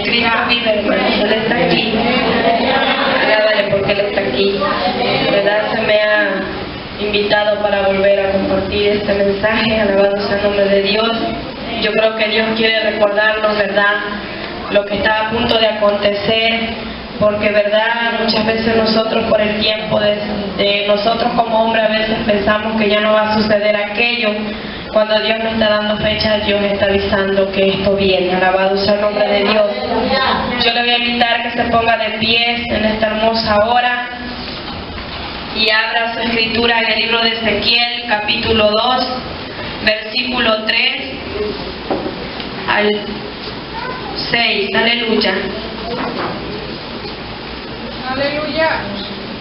Cristo vive, hermanos, Él está aquí. Alábale porque Él está aquí. ¿Verdad? Se me ha invitado para volver a compartir este mensaje. Alabado sea el nombre de Dios. Yo creo que Dios quiere recordarnos, ¿verdad?, lo que está a punto de acontecer, porque, ¿verdad?, muchas veces nosotros por el tiempo de nosotros como hombres a veces pensamos que ya no va a suceder aquello. Cuando Dios nos está dando fecha, Dios está avisando que esto viene. Alabado sea el nombre de Dios. Yo le voy a invitar que se ponga de pies en esta hermosa hora y abra su escritura en el libro de Ezequiel, capítulo 2, versículo 3 al 6. Aleluya. Aleluya.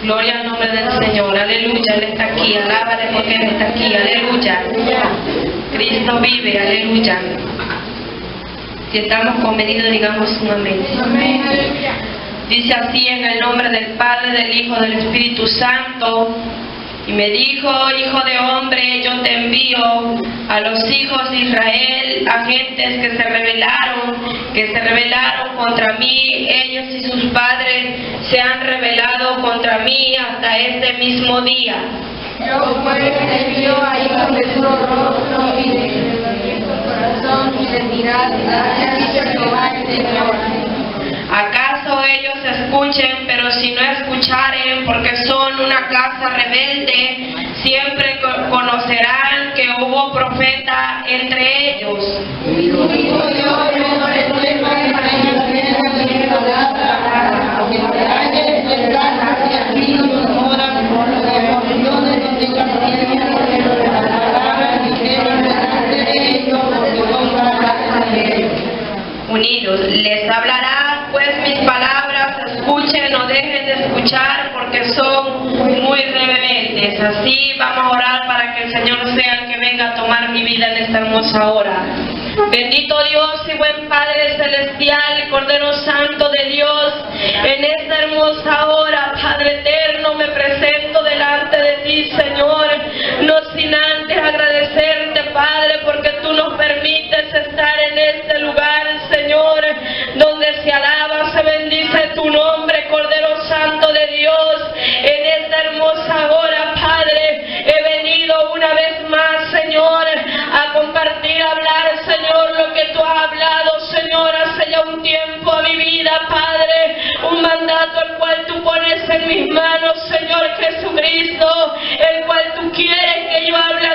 Gloria al nombre del Señor. Aleluya. Él está aquí. Alábale porque Él está aquí. Aleluya. Cristo vive. Aleluya. Si estamos convenidos, digamos un amén. Amén. Aleluya. Dice así: en el nombre del Padre, del Hijo, del Espíritu Santo. Y me dijo: hijo de hombre, yo te envío a los hijos de Israel, a gentes que se rebelaron contra mí. Ellos y sus padres se han rebelado contra mí hasta este mismo día. Yo pues te envío a hijos de su rostro y de su corazón y de mirar hacia Jehová el Señor. ¿Acaso ellos escuchen, pero si no escucharen, porque son una casa rebelde, siempre conocerán que hubo profeta entre ellos? Unidos, les hablará pues mis palabras, escuchen o dejen de escuchar porque son muy rebeldes. Así vamos a orar para que el Señor sea el que venga a tomar mi vida en esta hermosa hora. Bendito Dios y buen Padre Celestial, Cordero Santo de Dios, en esta hermosa hora, Padre eterno, me presento delante de ti, Señor, no sin antes agradecerte, Padre, porque tú nos permites estar en este lugar, Señor, donde se alaba, se bendice tu nombre, Cordero Santo de Dios. En esta hermosa hora, Padre, he venido una vez más, Señor, a compartir, a hablar, Señor, lo que tú has hablado, Señor, hace ya un tiempo a mi vida, Padre, un mandato el cual tú pones en mis manos, Señor Jesucristo, el cual tú quieres que yo hable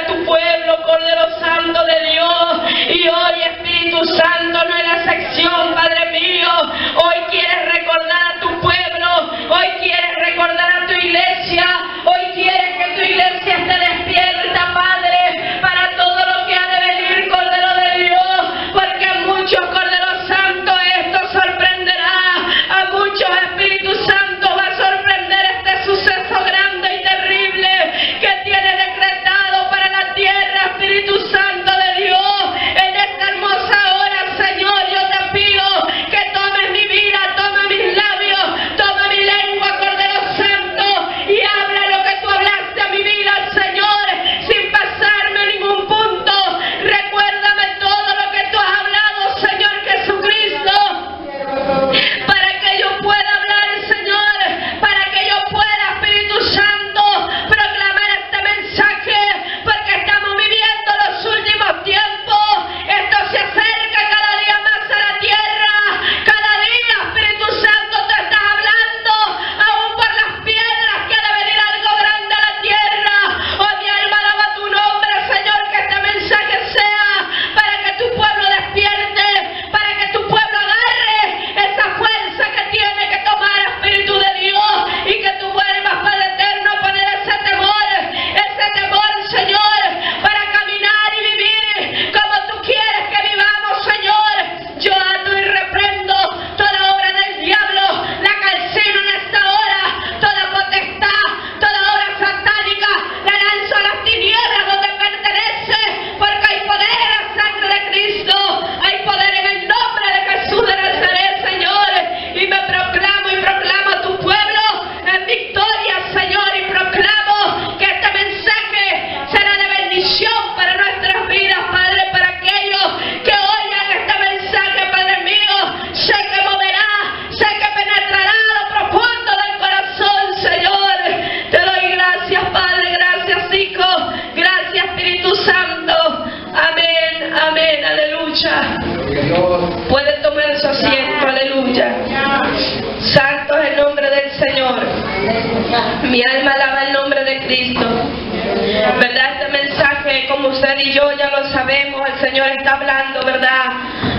Mi alma alaba el nombre de Cristo. ¿Verdad? Este mensaje, como usted y yo ya lo sabemos, el Señor está hablando, ¿verdad?,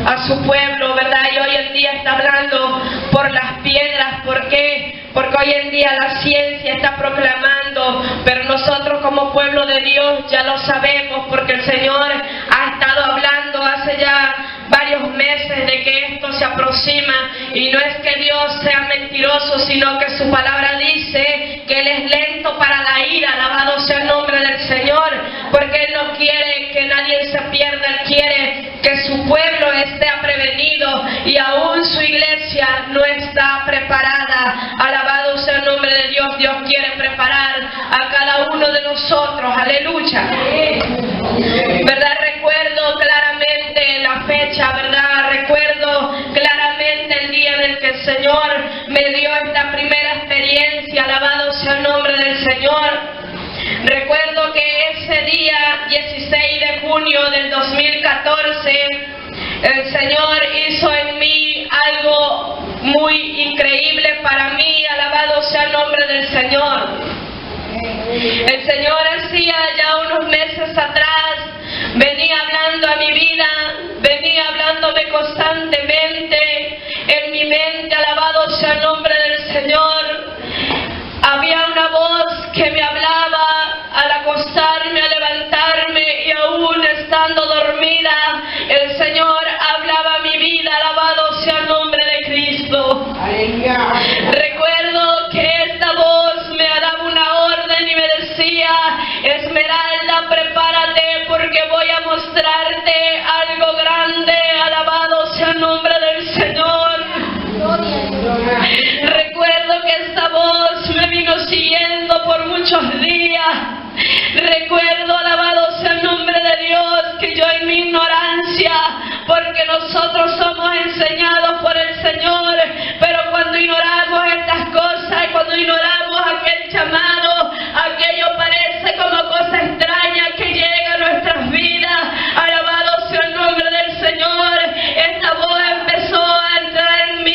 a su pueblo, ¿verdad? Y hoy en día está hablando por las piedras. ¿Por qué? Porque hoy en día la ciencia está proclamando, pero nosotros como pueblo de Dios ya lo sabemos, porque el Señor ha estado hablando hace ya varios meses de que esto se aproxima, y no es que Dios sea mentiroso, sino que su palabra dice que Él es lento para la ira. Alabado sea el nombre del Señor, porque Él no quiere que nadie se pierda. Él quiere que su pueblo esté prevenido, y aún su iglesia no está preparada. Alabado sea el nombre de Dios. Dios quiere preparar a cada uno de nosotros. Aleluya. ¿Verdad? Recuerdo claramente la fecha, ¿verdad? Recuerdo claramente el día en el que el Señor me dio esta primera experiencia. Alabado sea el nombre del Señor. Recuerdo que ese día, 16 de junio del 2014, el Señor hizo en mí algo muy increíble para mí. Alabado sea el nombre del Señor. El Señor hacía ya unos meses atrás venía hablando a mi vida, venía hablándome constantemente en mi mente. Alabado sea el nombre del Señor. Había una voz que me hablaba al acostarme, al levantarme, y aún estando dormida, el Señor hablaba a mi vida. Alabado sea el nombre de Cristo. Recuerdo que esta voz me daba una orden y me decía: Esmeralda, prepárate, porque voy a mostrarte algo grande. Alabado sea el nombre del Señor. Recuerdo que esta voz me vino siguiendo por muchos días. Recuerdo, alabado sea el nombre de Dios, que yo en mi ignorancia, porque nosotros somos enseñados por el Señor, pero cuando ignoramos estas cosas y cuando ignoramos aquel llamado, aquello parece como cosa extraña que llega a nuestras vidas. Alabado sea el nombre del Señor. Esta voz empezó a entrar en mí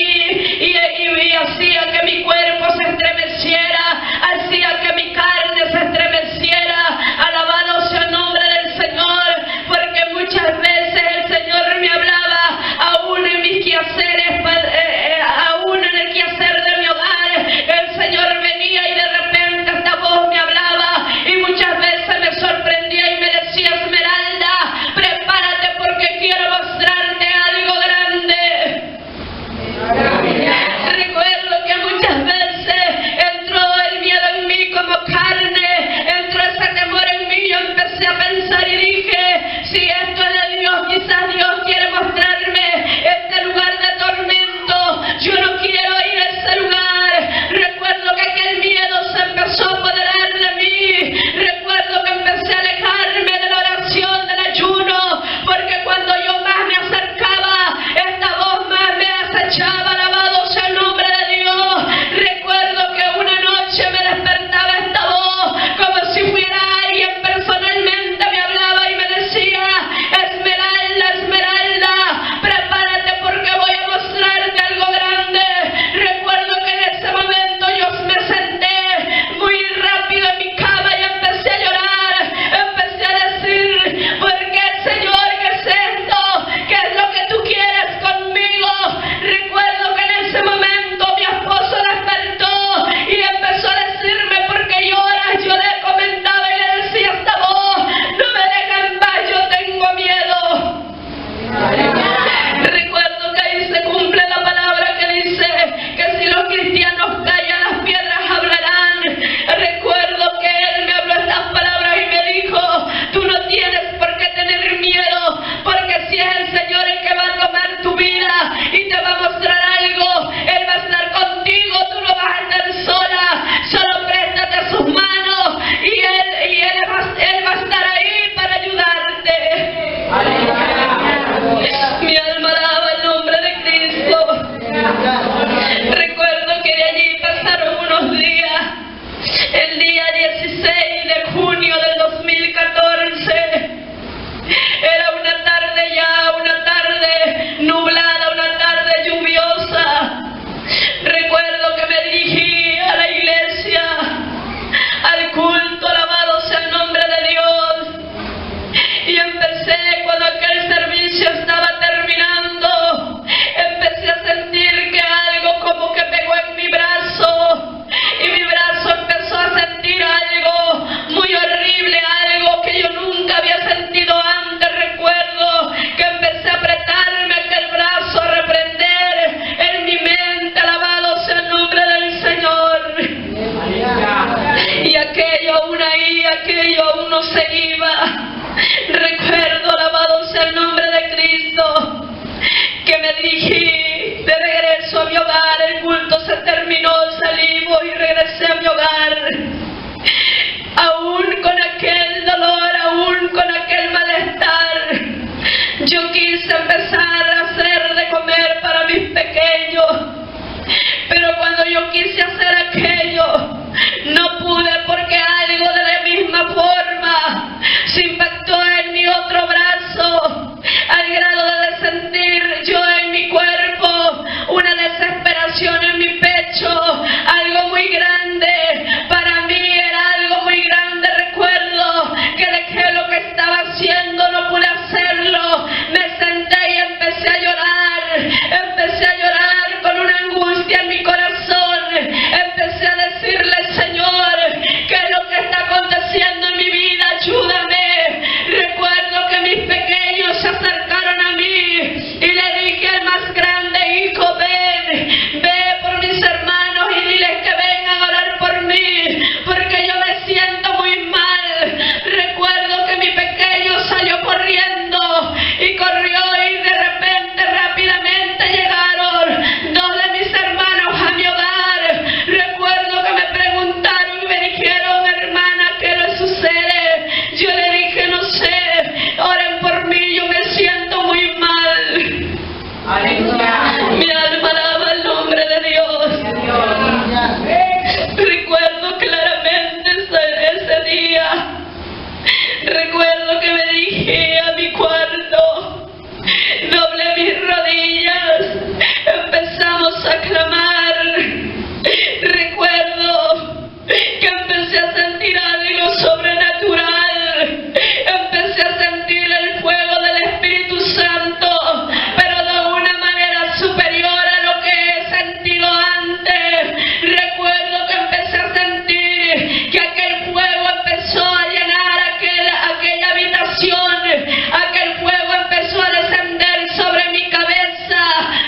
y hacía que mi cuerpo se estremeciera, hacía que mi carne se estremeciera. Alabado sea el nombre del Señor, porque muchas veces el Señor me hablaba aún en mis quehaceres regresé a mi hogar, aún con aquel dolor, aún con aquel malestar, yo quise empezar a hacer de comer para mis pequeños. Pero cuando yo quise hacer aquello, no pude, porque algo de la misma forma se impactó en mi otro brazo, al grado de sentir yo en mi cuerpo una desesperación en mi pecho, algo muy grande. Para mí era algo muy grande. Recuerdo que dejé lo que estaba haciendo, no pude hacerlo. Me senté y empecé a llorar con una angustia en mi corazón. Empecé a decirle: Señor, ¿qué es lo que está aconteciendo en mi vida? Ayúdame. Recuerdo que mis pequeños se acercaron a mí y le dije al más grande: hijo, ve por mis hermanos y diles que vengan a orar por mí, porque yo me siento muy mal. Recuerdo que mi pequeño salió corriendo y corrió, y de repente, rápidamente llegaron dos de mis hermanos a mi hogar. Recuerdo que me preguntaron y me dijeron: hermana, ¿qué le sucede? Yo le dije: no sé, oren por mí, yo me siento muy mal. Aleluya. Mi alma alaba el nombre de Dios. Recuerdo claramente ese día. Recuerdo que me dirigí a mi cuarto, doblé mis rodillas, empezamos a clamar. Recuerdo que empecé a sentir algo sobrenatural. Empecé a sentir el fuego del Espíritu Santo, pero de una manera superior a lo que he sentido antes. Recuerdo que empecé a sentir que aquel fuego empezó a llenar aquella habitación. Aquel fuego empezó a descender sobre mi cabeza,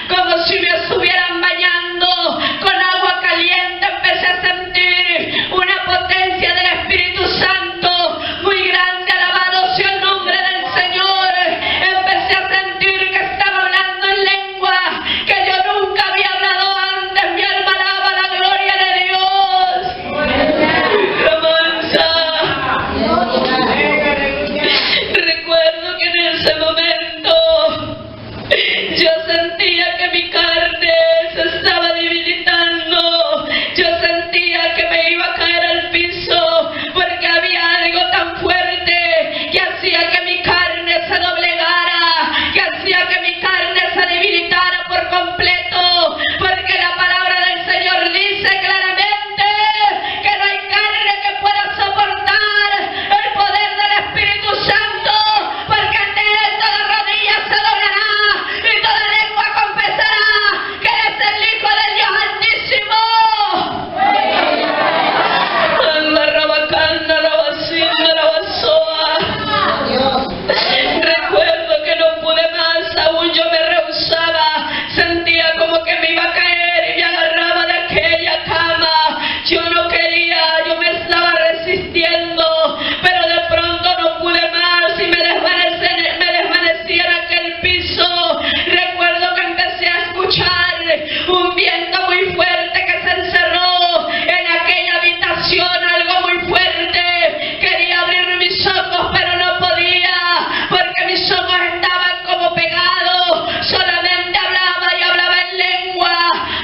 como si me estuvieran bañando con agua caliente. Empecé a sentir una potencia del Espíritu Santo muy grande. Alabado sea el nombre del Señor. Empecé a sentir que estaba hablando en lengua que yo nunca había hablado antes. Mi alma alaba la gloria de Dios. Ramansa. Recuerdo que en ese momento yo sentía que mi carne se estaba debilitando. Yo sentía que me iba a caer al piso, porque había algo tan fuerte que hacía que mi carne se doblegara, que hacía que mi carne se debilitara por completo, porque la palabra del Señor dice claramente que no hay carne que pueda soportar el poder del Espíritu Santo, porque ante él toda rodilla se doblará y toda lengua confesará que eres el Hijo del Dios Altísimo. Recuerdo que no pude más, aún yo me rehusaba, sentía como que me iba a caer y me agarraba de aquella cama. Yo no quería, yo me estaba resistiendo, pero de pronto no pude más y me desvanecí en aquel piso. Recuerdo que empecé a escuchar un viento muy fuerte que se encerró en aquella habitación, algo muy fuerte. Quería abrir mis ojos, pero no podía, porque mis ojos estaban como pegados. Solamente hablaba y hablaba en lengua.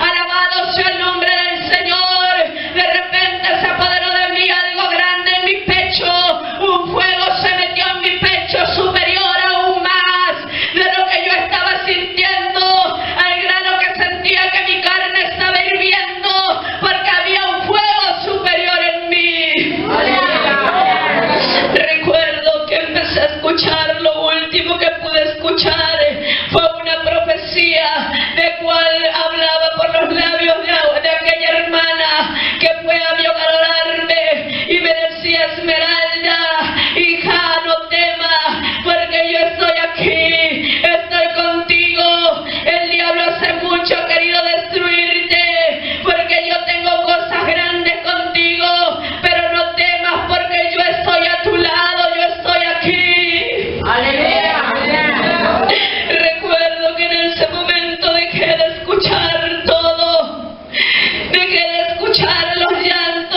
Alabado sea el nombre del Señor. De repente se apoderó de mí algo grande en mi pecho. Un fuego se metió en mi pecho superior aún más de lo que yo estaba sintiendo, al grado que sentía que mi carne estaba hirviendo, porque había un fuego superior en mí. Recuerdo que empecé a escuchar, lo último que pude escuchar fue una profecía de cual hablaba por los labios de aquella hermana que fue a mi hogar a orarme y me decía: Esmeralda, hija, no temas, porque yo estoy aquí, estoy contigo. El diablo hace mucho ha querido destruirte, porque yo tengo cosas grandes contigo, pero no temas, porque yo estoy a tu lado, yo estoy aquí. Aleluya. Recuerdo que en ese momento dejé de escuchar todo, dejé de escuchar los llantos.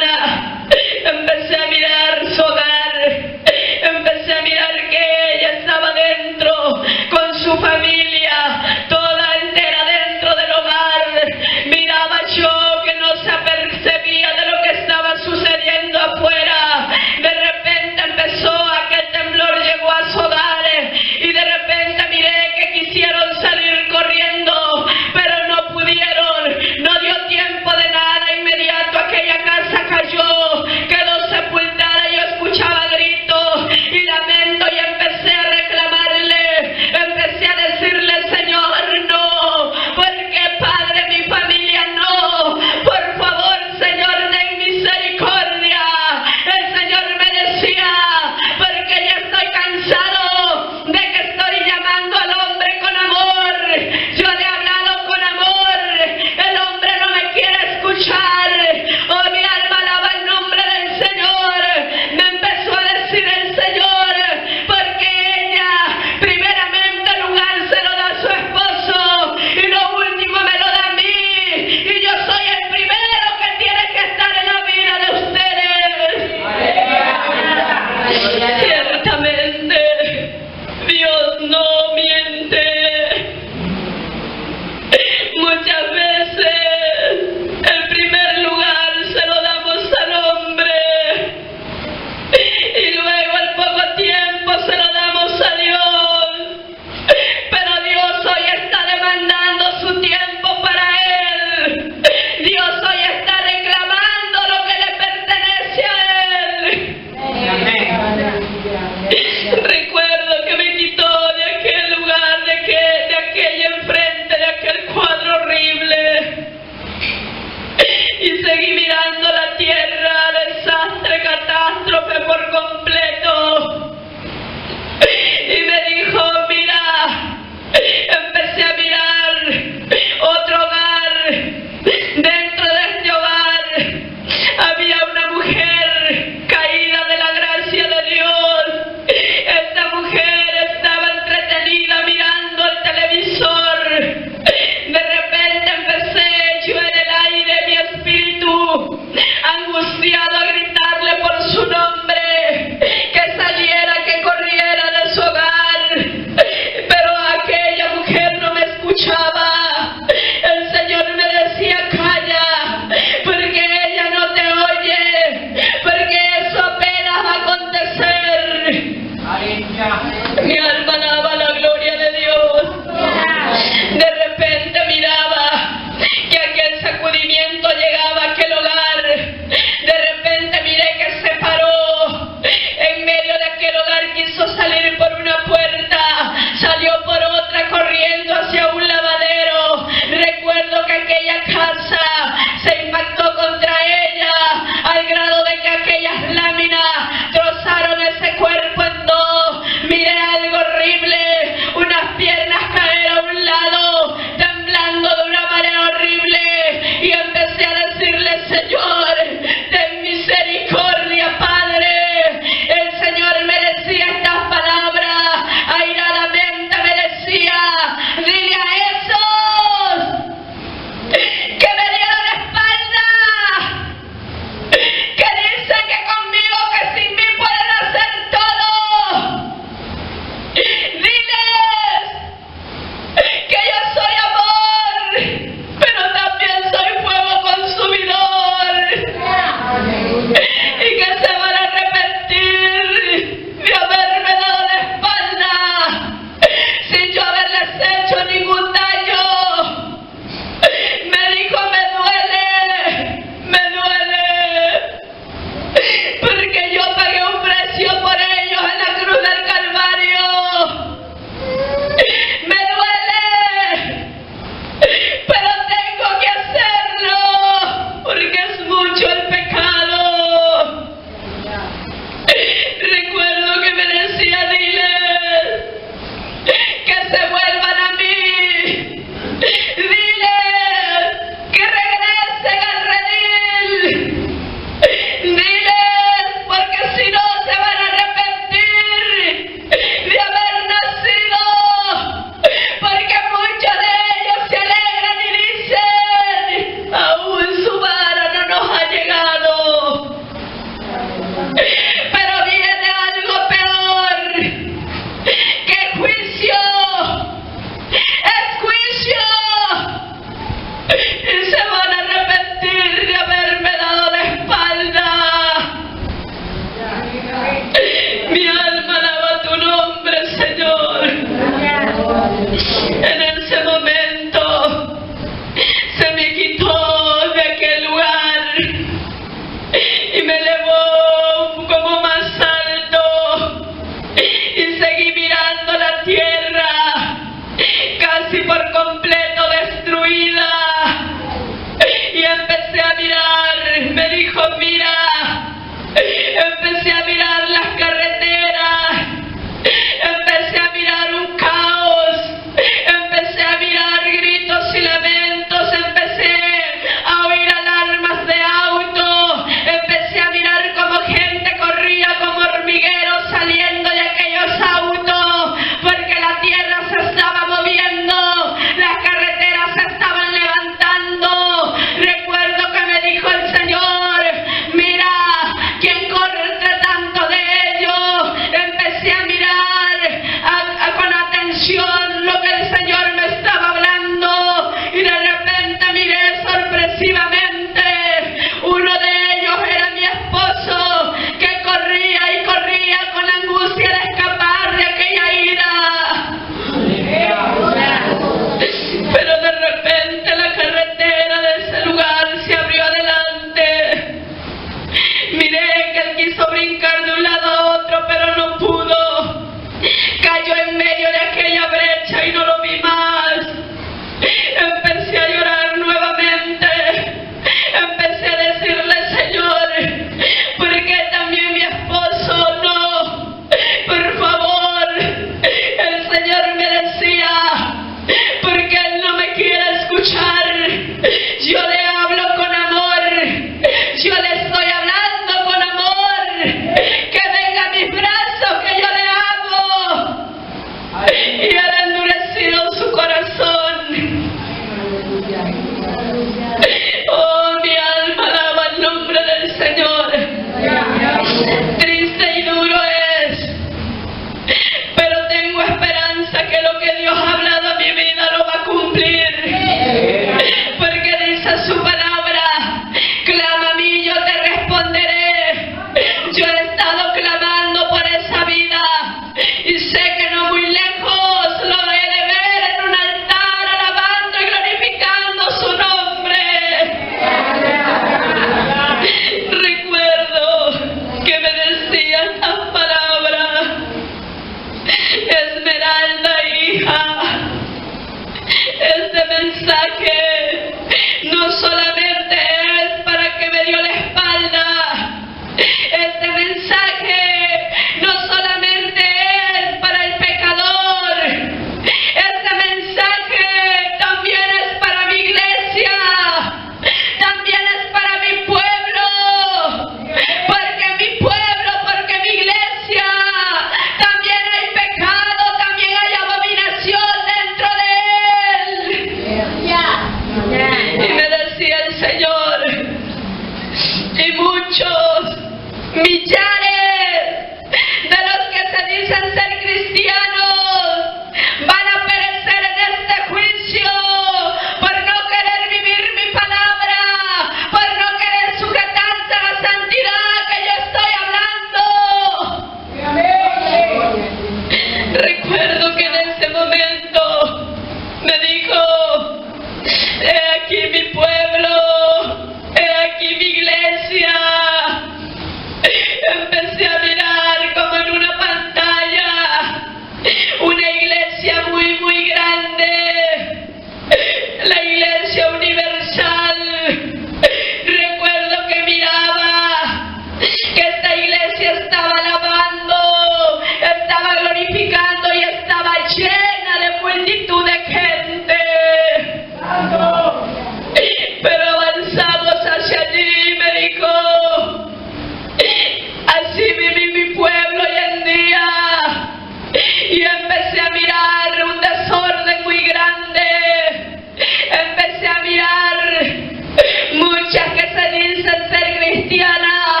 se dicen ser cristianas,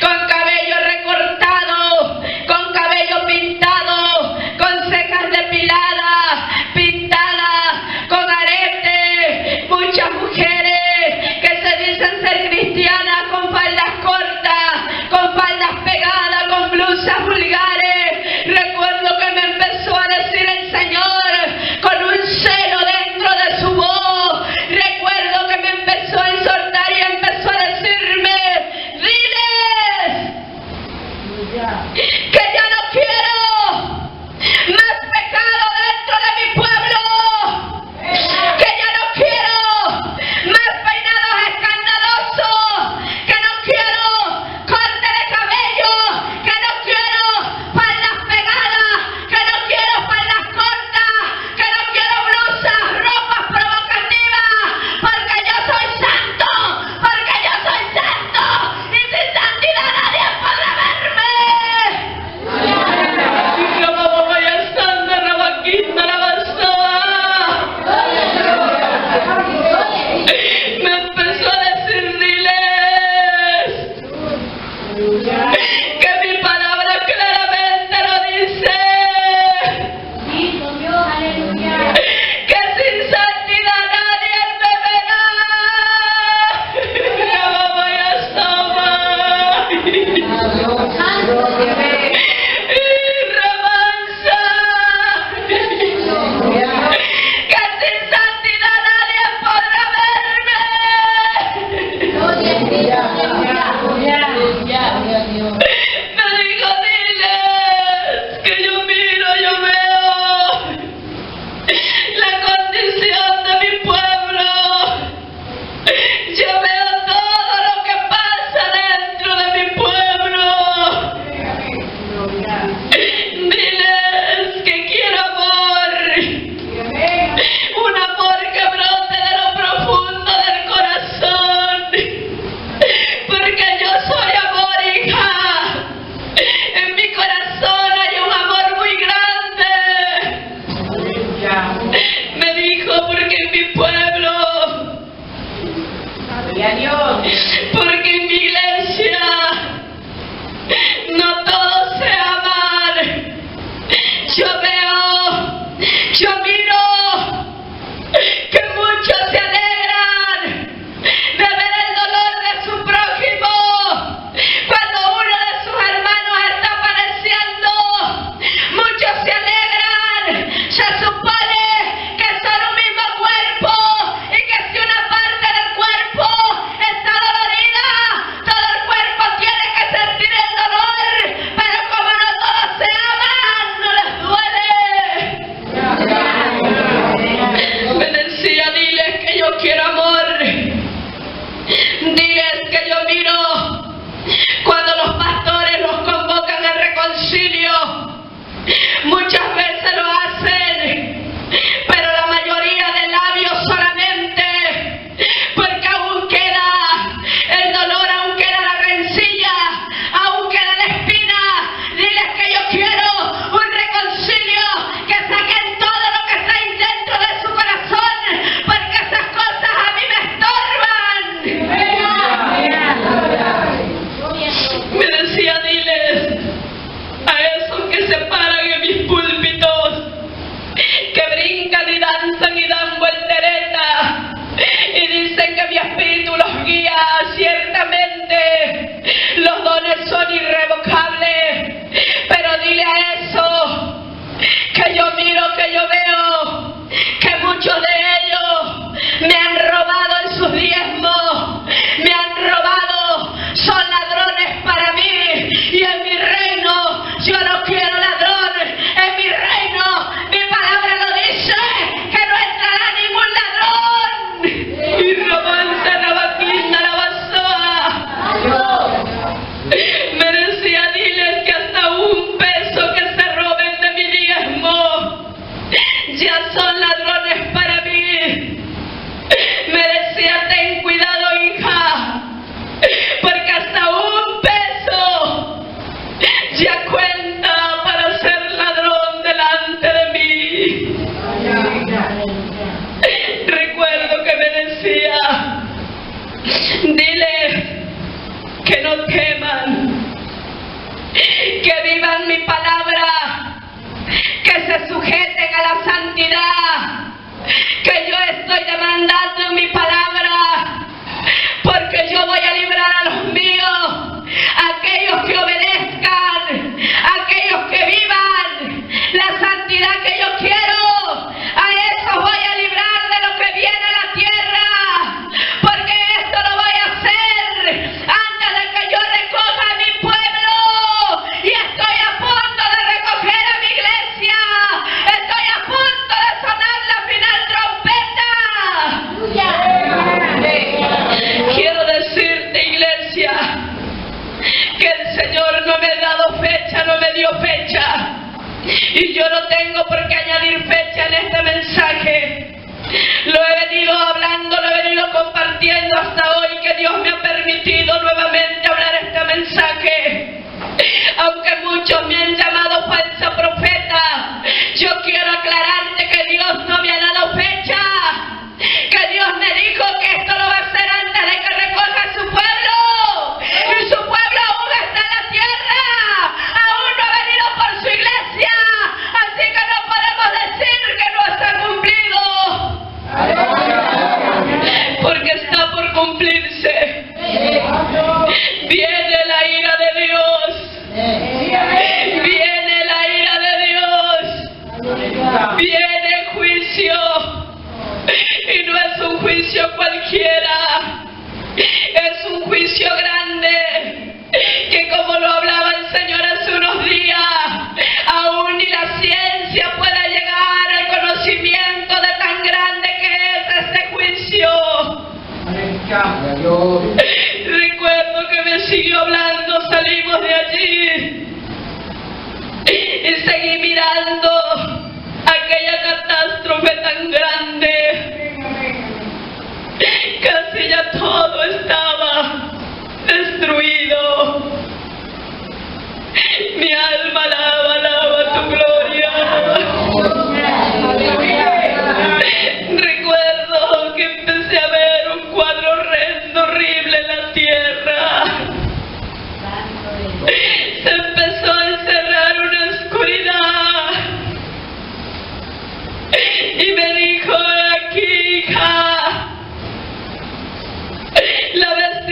con cabello recortado, con cabello pintado, con cejas depiladas, pintadas, con aretes. Muchas mujeres que se dicen ser cristianas con faldas cortas, con faldas pegadas, con blusas vulgares. Recuerdo que me empezó a decir el Señor con un celo dentro de su voz. Recuerdo que me empezó a exhortar y empezó a decirme: diles que ya no quiero más pecado dentro de mi pueblo, que ya no quiero más peinados escandalosos, que no quiero corte de cabello, que no quiero faldas pegadas, que no quiero faldas cortas, que no quiero blusas, ropas provocativas, porque yo soy santo, porque yo soy santo, y sin santidad nadie podrá verme. Me empezó a decir: diles que mi palabra claramente lo dice, que sin santidad nadie me verá. No voy a asomar. Y remansa, que sin santidad nadie podrá verme. Me dijo: diles que yo miro, yo veo la condición de mi pueblo, yo veo todo lo que pasa dentro de mi pueblo. Diles que quiero amor, un amor que brote de lo profundo del corazón, porque yo soy amor, hija. En mi corazón hay un amor muy grande. Me dijo: porque en mi pueblo, porque en mi iglesia no todos se aman. Yo veo, yo miro que muchos se alegran de ver el dolor de su prójimo cuando uno de sus hermanos está padeciendo. Muchos se alegran, se supone que son un mismo cuerpo y que si una parte del cuerpo está dolorida, todo el cuerpo tiene que sentir el dolor, pero como no todos se aman, no les duele. Me decía: diles que yo quiero amor, diles que yo miro cuando los pastores los convocan al reconcilio. Muchas veces lo hacen, pero la mayoría de labios solamente, porque aún queda el dolor, aún queda la rencilla, aún queda la espina. Diles que yo quiero un reconcilio, que saquen todo lo que está ahí dentro de su corazón, porque esas cosas a mí me estorban. Dile que no teman, que vivan mi palabra, que se sujeten a la santidad que yo estoy demandando en mi palabra, porque yo voy a librar a los míos, aquellos que obedezcan, aquellos que vivan la santidad que yo quiero. A esos voy a librar de lo que viene a la tierra, porque esto lo voy a hacer antes de que yo recoja a mi pueblo, y estoy a punto de recoger a mi iglesia, estoy a punto de sonar la final trompeta. Quiero decirte, iglesia, que el Señor no me ha dado fecha, no me dio fecha, y yo no tengo por qué añadir fecha en este mensaje. Lo he venido hablando, lo he venido compartiendo hasta hoy, que Dios me ha permitido nuevamente hablar este mensaje. Aunque muchos me han llamado falsa profeta, yo quiero aclararte que Dios no me ha dado fecha, que Dios me dijo que esto lo va a hacer antes de que recoja a su pueblo, y su pueblo aún está en la tierra, aún no ha venido por su iglesia, así que no podemos decir que no está cumplido, porque está por cumplirse. Viene la ira de Dios, viene la ira de Dios, viene juicio, y no es un juicio cualquiera, es un juicio grande, que como lo hablaba el Señor hace unos días, aún ni la ciencia puede llegar al conocimiento de tan grande que es este juicio. Recuerdo que me siguió hablando, salimos de allí y seguí mirando aquella catástrofe tan grande. Casi ya todo estaba destruido. Mi alma alaba tu gloria. Recuerdo que empecé a ver un cuadro horrible en la tierra. Se empezó a encerrar una oscuridad y me dijo: aquí, hija, la ves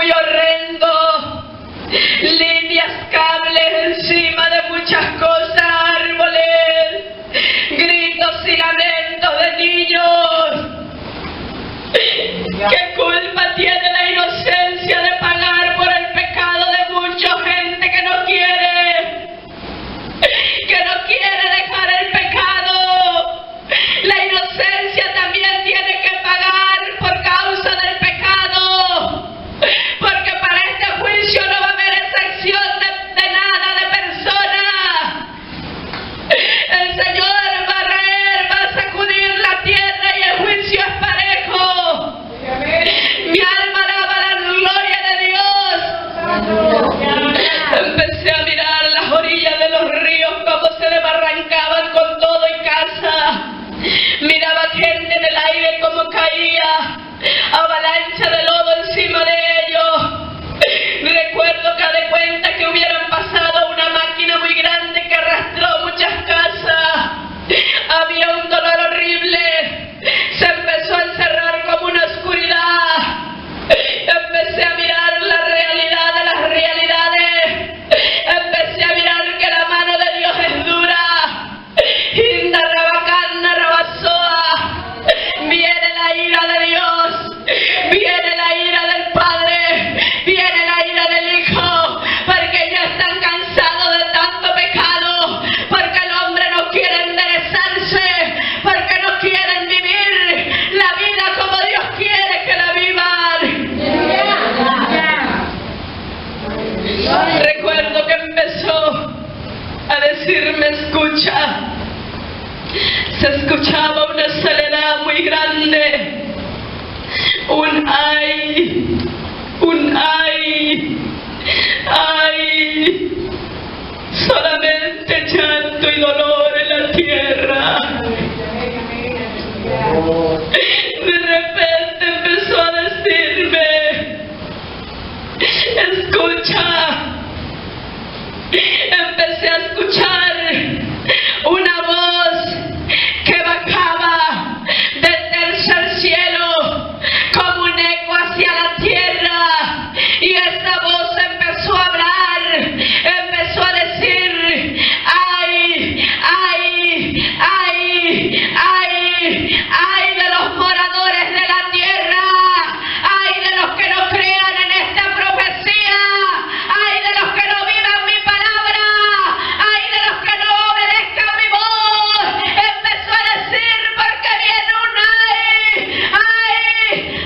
muy horrendo. Líneas, cables encima de muchas cosas, árboles, gritos y lamentos de niños. ¿Qué culpa tiene la inocencia de pagar por el pecado de mucha gente que no quiere dejar el pecado? La inocencia también tiene que pagar por causa del pecado, porque para este juicio no va a haber excepción de nada, de persona. El Señor va a raer, va a sacudir la tierra y el juicio es parejo. Mi alma alaba la gloria de Dios. Empecé a mirar las orillas de los ríos como se desbarrancaban con todo y casa. Miraba gente en el aire como caía, avalancha de lodo encima de ellos. Recuerdo que de cuenta que hubieran pasado una máquina muy grande que arrastró muchas casas. Había un dolor horrible. Se empezó a encerrar como una oscuridad. Empecé a mirar la realidad de las realidades. Empecé a mirar que la mano de Dios es dura. Inda rabacana rabasoa. Viene la ira de Dios. Viene la ira del Padre. Viene la ira del Hijo. Porque ya están cansados de tanto pecado. Porque el hombre no quiere enderezarse. Porque no quieren vivir la vida como Dios quiere que la vivan. Recuerdo que empezó a decirme, escucha. Se escuchaba una soledad muy grande. Un ay, ay. Solamente llanto y dolor en la tierra. De repente empezó a decirme, escucha. Empecé a escuchar una voz que bajaba del tercer cielo como un eco hacia la tierra, y esa voz empezó a hablar, empezó a decir, ay, ay, ay, ay, ay de los moradores de la tierra, ay de los que no crean en esta profecía, ay de los que no vivan mi palabra, ay de los que no obedezcan mi voz. Empezó a decir, porque viene un ay, ay,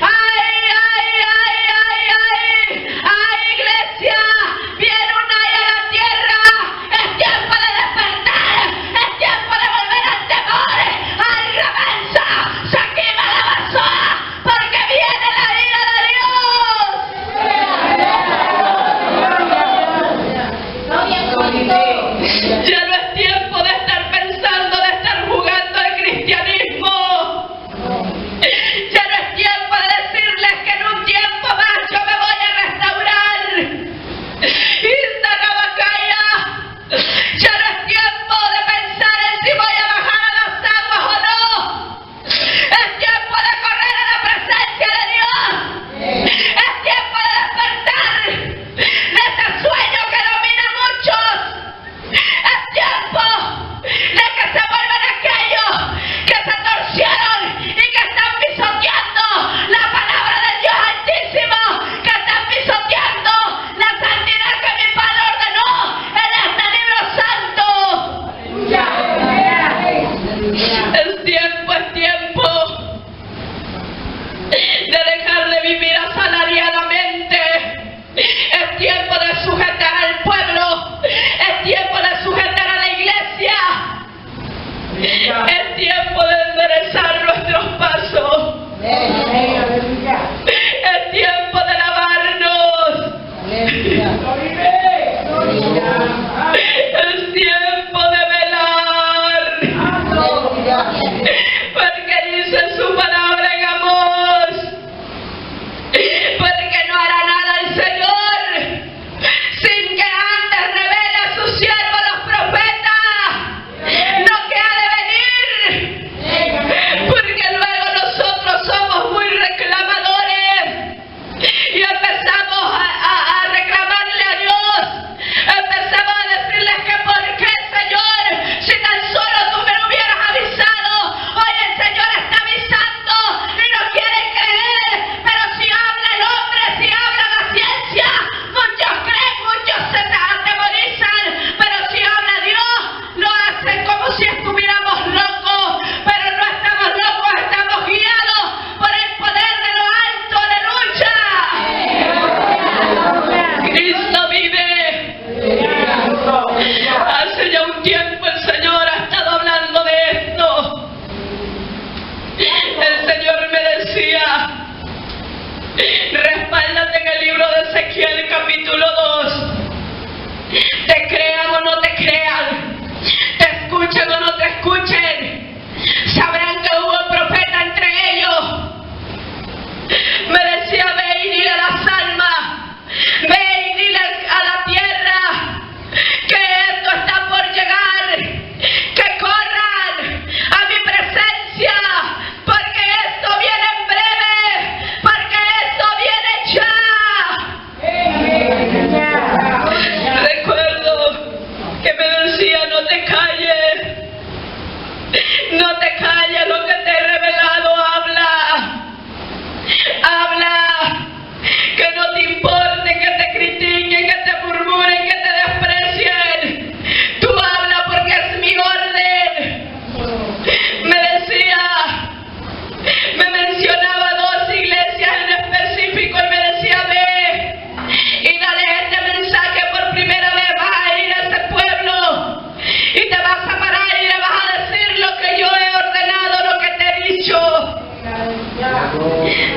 ay, ay, ay, ay, ay, ay, iglesia, viene un ay a la tierra. Es tiempo de despertar, es tiempo de volver al temor, al reversa, saquima la basura, porque viene la ira de Dios. Ya no es tiempo de estar pensando, de estar jugando al cristianismo. Ya no es tiempo de decirles que en un tiempo más yo me voy a restaurar. Inda Navacaya. Ya no es tiempo de pensar en si voy a bajar a las aguas o no. Es tiempo de correr a la presencia de Dios. Es tiempo de despertar de ese sueño que domina a muchos. Es tiempo de que se vuelvan aquellos que se torcieron y que están pisoteando la palabra del Dios Altísimo, que están pisoteando la santidad que mi Padre ordenó en este libro santo. Es tiempo de dejar de vivir asalariadamente. Es tiempo de sujetar al pueblo. Es tiempo de sujetar a la iglesia. Es tiempo de enderezar nuestros pasos. Es tiempo de lavarnos. Es tiempo de velar. Porque dice su palabra en Amós, porque no hará nada el Señor sin que antes revele a sus siervos los profetas lo que ha de venir.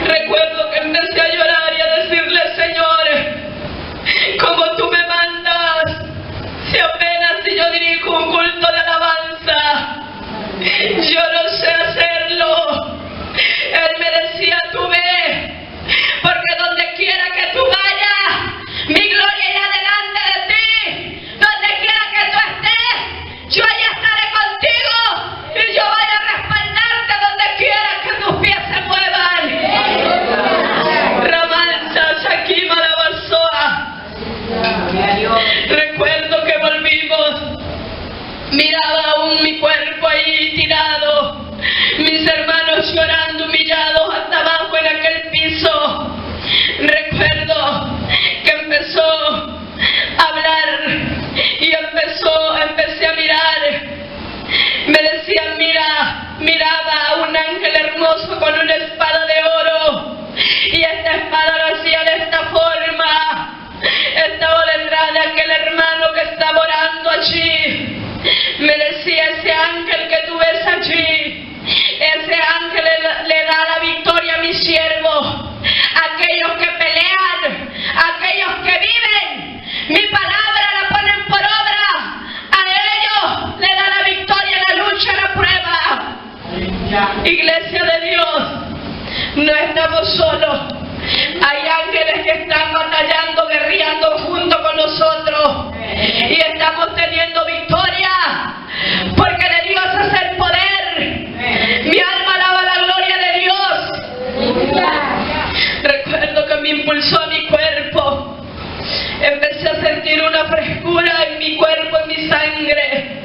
Recuerdo que empecé a llorar y a decirle: Señor, como tú me mandas, si apenas si yo dirijo un culto de alabanza, yo no sé hacerlo. Él me decía: tú ve, porque donde quiera que tú vayas, mi gloria irá delante de ti. Donde quiera que tú estés, yo allá estaré contigo y yo voy a respaldarte donde quiera que tus pies se muevan. Ramanza, Saquí, Malabazoa. Recuerdo que volvimos, miraba aún mi cuerpo ahí tirado, mis hermanos llorando, humillados hasta abajo en aquel piso. Recuerdo que empezó a hablar y empecé a mirar. Me decían: miraba a un ángel hermoso con una espada de oro, y esta espada lo hacía de esta forma. Estaba detrás de aquel hermano que estaba orando allí. Me decía: ese ángel que tú ves allí, ese ángel le da la victoria a mi siervo. Aquellos que pelean, aquellos que viven, mi palabra la ponen por obra. A ellos le da la victoria en la lucha, en la prueba. Iglesia de Dios, no estamos solos. Hay ángeles que están batallando, guerreando junto con nosotros, y estamos teniendo victoria, porque de Dios es el poder. Mi alma alaba la gloria de Dios. Recuerdo que me impulsó a mi cuerpo. Empecé a sentir una frescura en mi cuerpo, en mi sangre,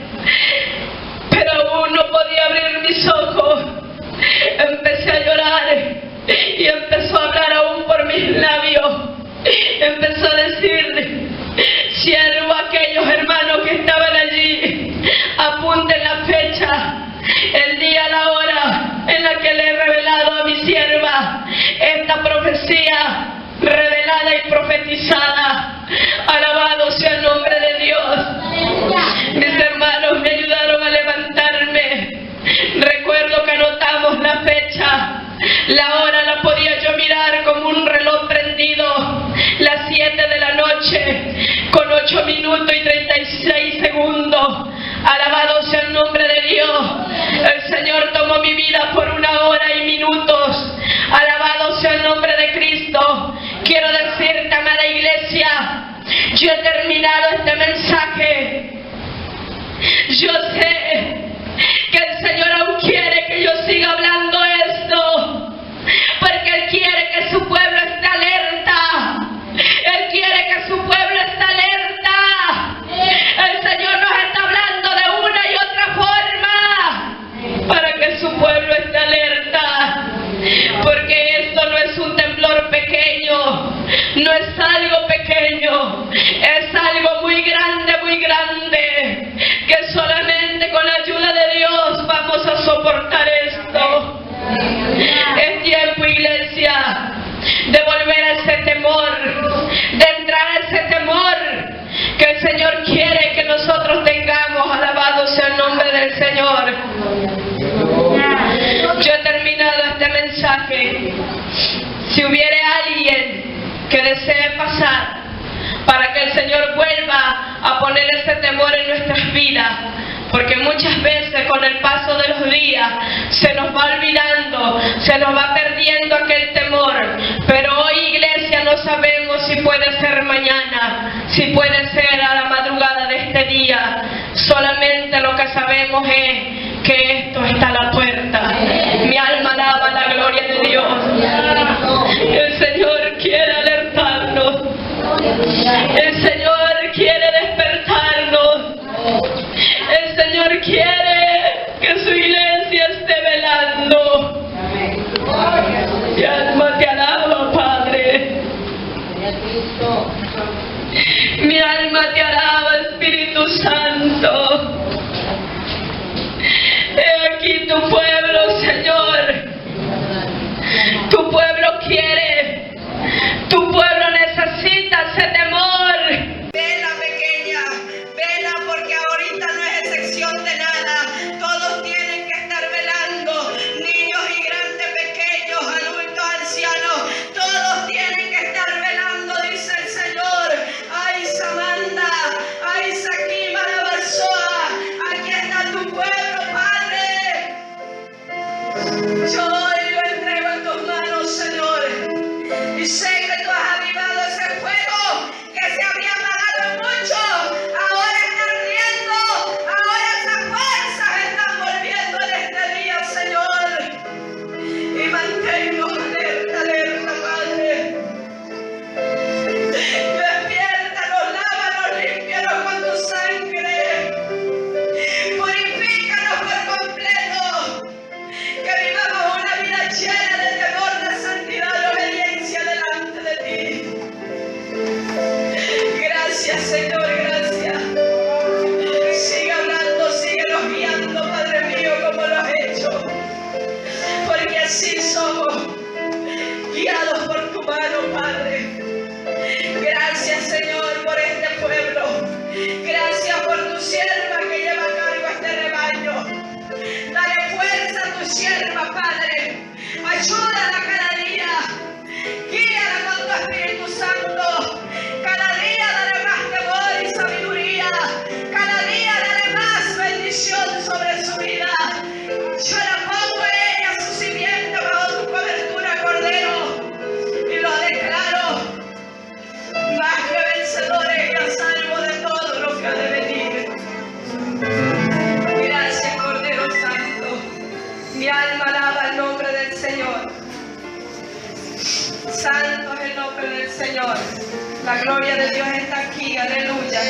pero aún no podía abrir mis ojos. Empecé a llorar y empezó a hablar aún por mis labios. Empezó a decir: siervo, aquellos hermanos que estaban allí, apunten la fecha, el día, la hora en la que le he revelado a mi sierva esta profecía revelada y profetizada. Alabado sea el nombre de Dios. Mis hermanos me ayudaron a levantarme. Recuerdo que anotamos la fecha, la hora la podía yo mirar como un reloj prendido, las 7 de la noche, con 8 minutos y 36 segundos. Alabado sea el nombre de Dios. El Señor tomó mi vida por 1 hora y minutos. Alabado sea el nombre de Cristo. Quiero decirte, amada iglesia, yo he terminado este mensaje. Yo sé que el Señor aún quiere que yo siga hablando esto, porque Él quiere que su pueblo esté alerta. Él quiere que su pueblo esté alerta. El Señor nos está hablando de una y otra forma para que su pueblo esté alerta, porque esto no es un temblor pequeño, no es algo pequeño, es algo muy grande, que solamente con la ayuda de Dios vamos a soportar esto. Es tiempo, iglesia, de volver a ese temor, de entrar a ese temor que el Señor quiere que nosotros tengamos. Alabado sea el nombre del Señor. Yo he terminado este mensaje. Si hubiere alguien que desee pasar para que el Señor vuelva a poner ese temor en nuestras vidas, porque muchas veces con el paso de los días se nos va olvidando, se nos va perdiendo aquel temor. Pero hoy, iglesia, no sabemos si puede ser mañana, si puede ser a la madrugada de este día. Solamente lo que sabemos es que esto está a la puerta. Mi alma alaba la gloria de Dios. El Señor quiere alertarnos. El Señor quiere despertarnos. El Señor quiere que su iglesia esté velando. Mi alma te alaba, Padre. Mi alma te alaba, Espíritu Santo. He aquí tu pueblo, Señor. mano, Padre. Gracias, Señor, por este pueblo. Gracias por tu sierva que lleva a cargo este rebaño. Dale fuerza a tu sierva, Padre. Ayúdala cada día. Guíala con tu Espíritu Santo. Cada día dale más temor y sabiduría. Cada día dale más bendición sobre su vida. Yo la pongo en ella, su simiente, bajo tu cobertura, Cordero. Y lo declaro más que vencedores y a salvo de todo lo que ha de venir. Gracias, Cordero Santo. Mi alma alaba el nombre del Señor. Santo es el nombre del Señor. La gloria de Dios está aquí, aleluya.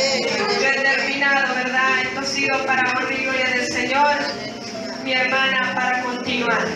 Yo he terminado, ¿verdad? Esto ha sido para honra y gloria del Señor. Mi hermana, para continuar.